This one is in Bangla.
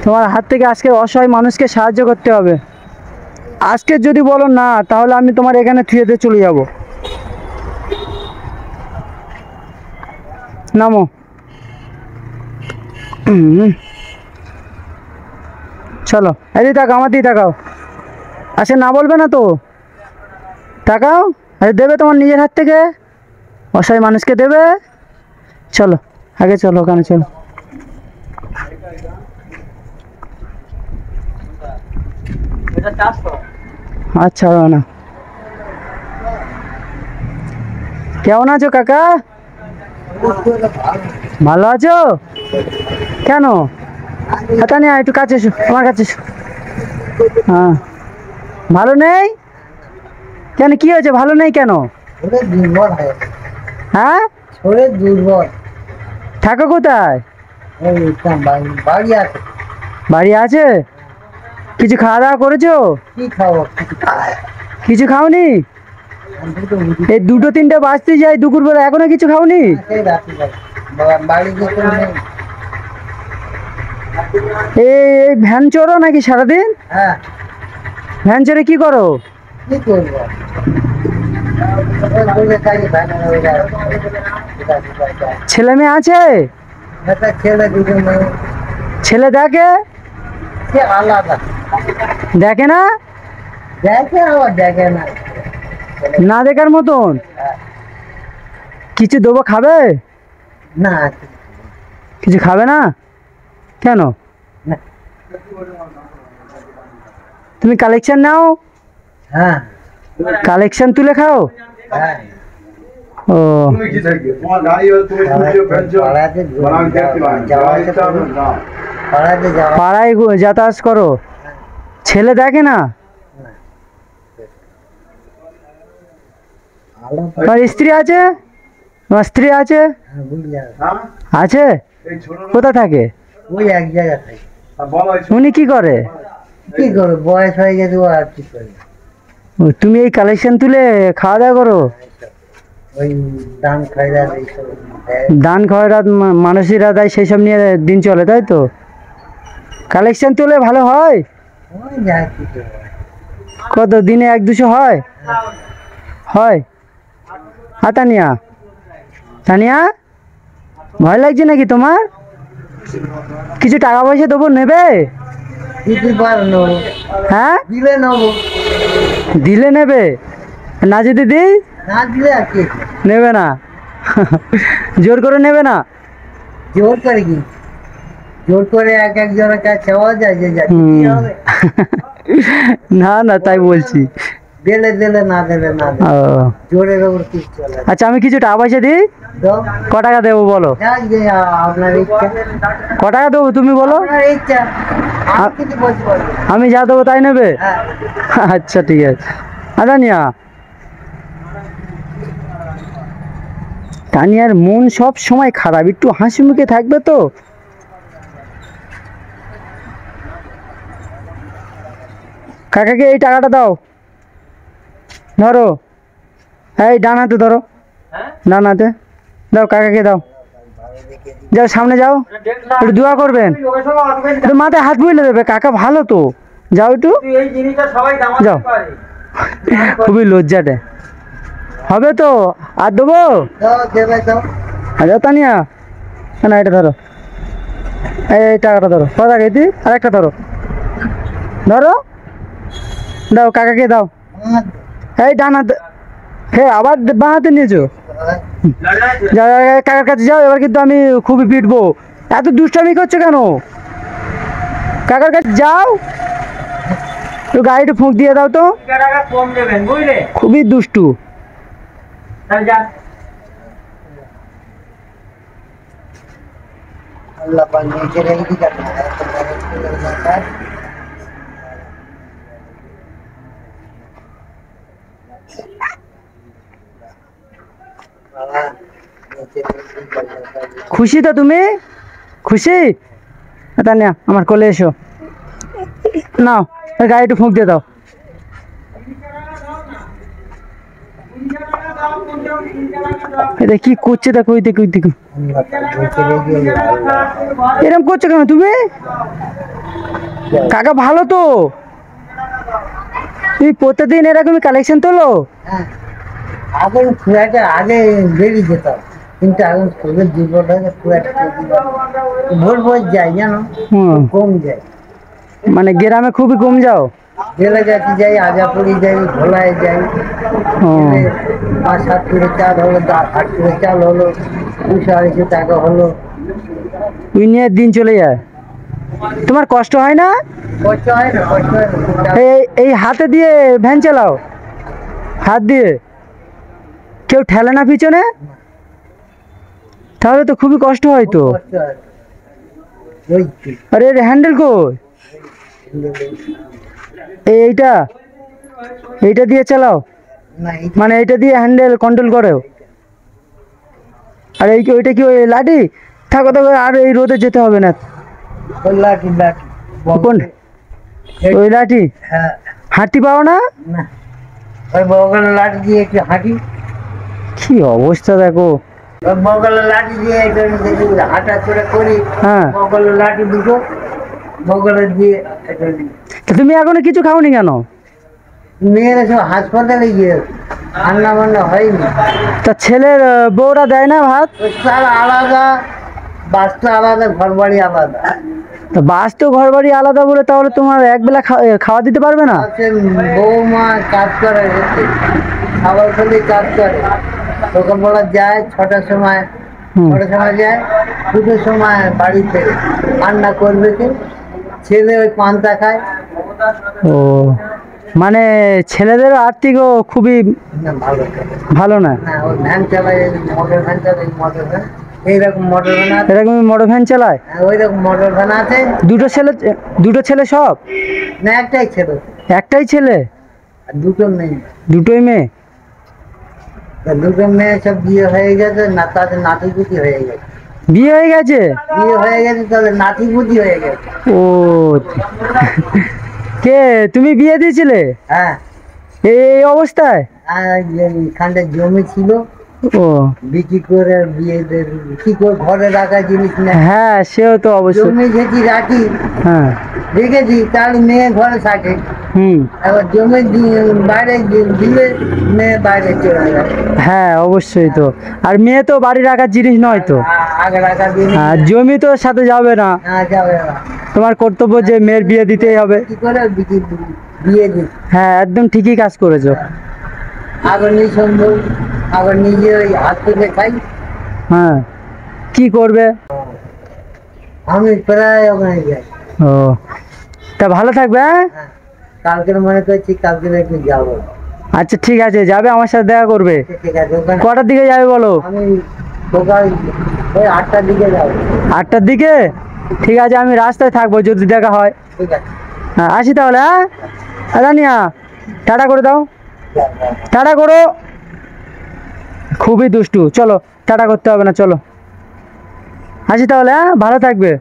তোমার হাত থেকে আজকে অসহায় মানুষকে সাহায্য করতে হবে। আজকে যদি বলো না, তাহলে আমি তোমার এখানে থুয়ে দিয়ে চলে যাব। নামো। চলো, এদিকে তাকাও, আমার দিকে তাকাও। আজকে না বলবে না তো? তাকাও। আরে দেবে তোমার নিজের হাত থেকে, অসহায় মানুষকে দেবে। চলো আগে চলো, ওখানে চলো। আচ্ছা না, কেমন আছো কাকা? ভালো আছো? কেন? হাতা নিয়ে একটু কাছে এসো, আমার কাছে এসো। হ্যাঁ, ভালো নেই কেন? কি হয়েছে? ভালো নেই কেন? হ্যাঁ, দুর্বল। থাকো কোথায়? বাড়ি আছে? কিছু খাওয়া দাওয়া করেছো? কি খাবো? কিছু খাওনি? এই 2-3টে বাজতে যাই দুপুরবেলা, এখনো কিছু খাওনি? এই ভ্যান চড়ো নাকি সারাদিন? ভ্যান চড়ে কি করো? ছেলে মেয়ে আছে? ছেলে দেখে? দেখে না? দেখে না, না দেখার মতন। কিছু দেবো, খাবে না? কিছু খাবে না কেন? তুমি কালেকশন নাও? হ্যাঁ, কালেকশন তুলে খাও। ও, পাড়ায় যাতায়াত করো? ছেলে দেখে না? তোমার স্ত্রী আছে? তোমার স্ত্রী আছে? আছে? কোথায় থাকে? ওই এক জায়গায় থাকে। উনি কি করে? কি করে, বয়স হয়ে গেছে, ও আর কি করে। তুমি এই কালেকশন তুলে খাওয়া দাওয়া করো? ওই দান খয়রাত মানুষেরা দেয়, সেই সব নিয়ে দিন চলে, তাই তো? কালেকশন তুলে ভালো হয়? কত দিনে 1-200 হয়? হয়। তানিয়া, তানিয়া, ভয় লাগছে নাকি তোমার? কিছু টাকা পয়সা দেবো, নেবে? হ্যাঁ, দিলে নেবে, না যদি দিই? নেবে না? জোর করে নেবে না? জোর করে কি? জোর করে একজনের কাছে চাওয়া যায় যে না না, তাই বলছি। দিলে দিলে, না দিলে না। জোরের ওপর কিছু চলে। আচ্ছা, আমি কিছু টাকা পয়সা দিই? ক টাকা দেবো বলো? আপনার ইচ্ছা। ক টাকা দেবো তুমি বলো? আমি যা দেবো তাই নেবে? আচ্ছা ঠিক আছে। তানিয়া, তানিয়ার মন সব সময় খারাপ, একটু হাসি মুখে থাকবে তো। কাকাকে এই টাকাটা দাও, ধরো। এই ডান হাতে ধরো, ডান হাতে দাও, কাকাকে দাও। যাও, সামনে যাও, একটু দোয়া করবেন, একটু মাথায় হাত বুলিয়ে দেবে। কাকা ভালো তো, যাও একটু যাও। খুবই লজ্জাটে হবে তো। আর দেবো? আচ্ছা তানিয়া, না এটা ধরো, এই টাকাটা ধরো। কথা খেয়েছি, আর একটা ধরো, ধরো, দাও কাকাকে দাও। এই ডান হাতে, হ্যাঁ আবার বাঁ হাতে নিয়েছো। কাকার কাছে যাও, এবার কিন্তু আমি খুবই পিটবো। এত দুষ্টামি করছো কেন? কাকার কাছে যাও, একটু গাড়িটা ফুঁক দিয়ে দাও তো। খুবই দুষ্টু। খুশি তো তুমি? খুশি? তানিয়া, আমার কোলে এসো, নাও গাড়ি একটু ফুঁক দিয়ে দাও। এটা কি করছে দেখো, ওই দেখো, ওই দেখো, এরকম করছো কেন তুমি? কাকা ভালো তো, তুই প্রতিদিন এরকমই কালেকশন তোলো? হ্যাঁ, আগে খুব একটা আগে বেরিয়ে যেতাম, কিন্তু এখন শরীরের দুর্বল হয়ে খুব একটা ভোর ভোর যাই জানো, হুম, কম যায়। মানে গ্রামে খুবই কম যাও? বেলাগাছি যাই, আজাপুরি যাই, ভোলায় যাই। ও, 5-7 কিলো চাল হলো, 8 কিলো চাল হলো, 200-250 টাকা হলো। ওই নিয়ে দিন চলে যায়। তোমার কষ্ট হয় না? কষ্ট হয় না, কষ্ট হয় না। এই হাতে দিয়ে ভ্যান চালাও? হাত দিয়ে কেউ ঠেলে না পিছনে? তাহলে তো খুবই কষ্ট হয় তো। কষ্ট হয়। ওই তো। আরে হ্যান্ডেল কই? এইটা এইটা দিয়ে চালাও? না, মানে এইটা দিয়ে হ্যান্ডেল কন্ট্রোল করো? আর ওইটা কি ওই লাঠি? থাকো থাকো, আর এই রোদে যেতে হবে না। ওই লাঠি লাঠি। কোন ওই লাঠি? হ্যাঁ। হাঁটতে পাও না? না, ওই বগলের লাঠি দিয়ে একটু হাঁটি। কি অবস্থা দেখো। ওই বগলের লাঠি দিয়ে একটু দেখি হাঁটা চড়া করি। হ্যাঁ, বগলের লাঠি দুটো বগলের দিয়ে একটু। তা তুমি এখনো কিছু খাওনি কেন? মেয়েরা সব হাসপাতালে গিয়ে রান্না বান্না হয়নি। তা ছেলের বউরা দেয় না ভাত? ওই তার আলাদা, বাসটা আলাদা, ঘর বাড়ি আলাদা। তা বাস তো ঘর বাড়ি আলাদা বলে তাহলে তোমার একবেলা খাওয়া দিতে পারবে না? আছে বৌমা কাজ করে, খাবার খেলে কাজ করে। সকালবেলা যায় 6টার সময়, হুম। 6টার সময় যায়, 2টোর সময় বাড়ি ফেরে। রান্না করবে কে? ছেলে ওই পান্তা খায়। ও, মানে ছেলেদের আর্থিকও খুবই না, ভালো ভালো না? না, ওই ভ্যান চালায়, মোটর ভ্যান চালায়, মোটর ভ্যান। এইরকম মোটর ভ্যান আছে। এরকম মোটর ভ্যান চালায়? ওই রকম মোটর ভ্যান আছে। দুটো ছেলে সব? না, একটাই ছেলে, একটাই ছেলে? আর দুটো মেয়ে। দুটোই মেয়ে? তা দুটো মেয়ে সব বিয়ে হয়ে গেছে, না তাদের নাতিপুতি হয়ে গেছে। বিয়ে হয়ে গেছে? বিয়ে হয়ে গেছে, তাদের নাতিপুতি হয়ে গেছে। ও, কে তুমি বিয়ে দিয়েছিলে হ্যাঁ। এই অবস্থায়? আর এখানটা জমি ছিল, ও, বিক্রি করে বিয়ে কি করে ঘরে রাখা জিনিস না। হ্যাঁ সেও তো অবশ্যই। জমি যেটি রাখি হ্যাঁ, রেখেছি, তাহলে মেয়ে ঘরে থাকে। হুম, এবার জমি বাইরে দিলে মেয়ে বাইরে চলে যায়। হ্যাঁ অবশ্যই তো। আর মেয়ে তো বাড়ি রাখার জিনিস নয় তো। আগে রাখা জিনিস আর জমি তো সাথে যাবে না। না, যাবে না। তোমার কর্তব্য যে মেয়ের বিয়ে দিতেই হবে। কি করে বিয়ে দিই। হ্যাঁ একদম ঠিকই কাজ করেছো। আগে নিঃসন্দেহ, আগে নিজে ওই হাত থেকে খাই। হ্যাঁ, কি করবে? আমি প্রায় ওখানে যাই। ও, তা ভালো থাকবে। হ্যাঁ, হ্যাঁ, কালকের মনে করছি কালকে একটু যাবো। আচ্ছা ঠিক আছে, যাবে আমার সাথে দেখা করবে। ঠিক আছে, ওখানে কটার দিকে যাবে বলো? আমি সকাল ওই 8টার দিকে যাবো। 8টার দিকে? ঠিক আছে, আমি রাস্তায় থাকবো যদি দেখা হয়। ঠিক আছে। হ্যাঁ আসি তাহলে। হ্যাঁ রানিয়া, টাটা করে দাও। টাটা করো। খুবই দুষ্টু, চলো টাটা করতে হবে না, চলো আসি তাহলে। হ্যাঁ, ভালো থাকবে।